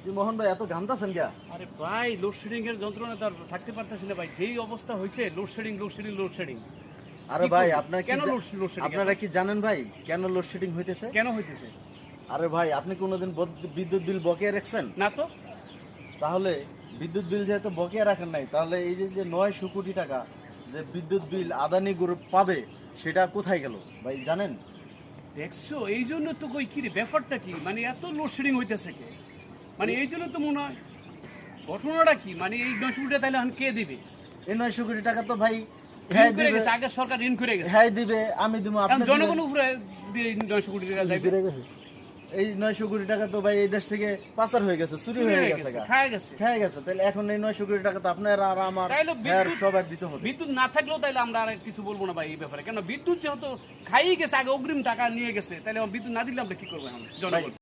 কি মোহন ভাই এত ঘামতাছেন কে? আরে ভাই লোডশেডিং এর যন্ত্রণা তার থাকতে পারতেছি না ভাই, যেই অবস্থা হয়েছে লোডশেডিং। আরে কি ভাই করবো? আপনার কি কেন লোডশেডিং আপনারা কি জানেন ভাই কেন লোডশেডিং হইতেছে? কেন হইতেছে? আরে ভাই আপনি কোনোদিন বিদ্যুৎ বিল বকেয়া রাখছেন? না তো। তাহলে বিদ্যুৎ বিল যেহেতু বকেয়া রাখেন নাই, তাহলে এই যে 900 কোটি টাকা যে বিদ্যুৎ বিল আদানি গ্রুপ পাবে সেটা কোথায় গেল ভাই জানেন? দেখছো, এই জন্য তো কই কি রে, ব্যাপারটা কি, মানে এত লোডশেডিং হইতেছে কে, মানে এই জন্য তো মনে হয় ঘটনাটা কি, মানে এই 900 কোটি তাহলে এখন কে দিবে? এই 900 কোটি টাকা তো ভাই ঋণ করে গেছে, আগে সরকার ঋণ করে গেছে, হ্যাঁ দিবে, আমি দিব, এখন আপনি জনগণ উপরে দিয়ে 900 কোটি টাকা যাবে। এই 900 কোটি টাকা তো ভাই এই দেশ থেকে পাচার হয়ে গেছে, চুরি হয়ে গেছে, খায় গেছে। খেয়ে গেছে। তাহলে এখন এই 900 কোটি টাকা তো আপনার আর আমার তাইলে সবার দিতে হবে। বিদ্যুৎ না থাকলেও তাইলে আমরা আর কিছু বলবো না ভাই এই ব্যাপারে, কেন বিদ্যুৎ যেহেতু খাইয়ে গেছে, আগে অগ্রিম টাকা নিয়ে গেছে, তাহলে বিদ্যুৎ না দিলে আমরা কি করবো এখন জনগণ?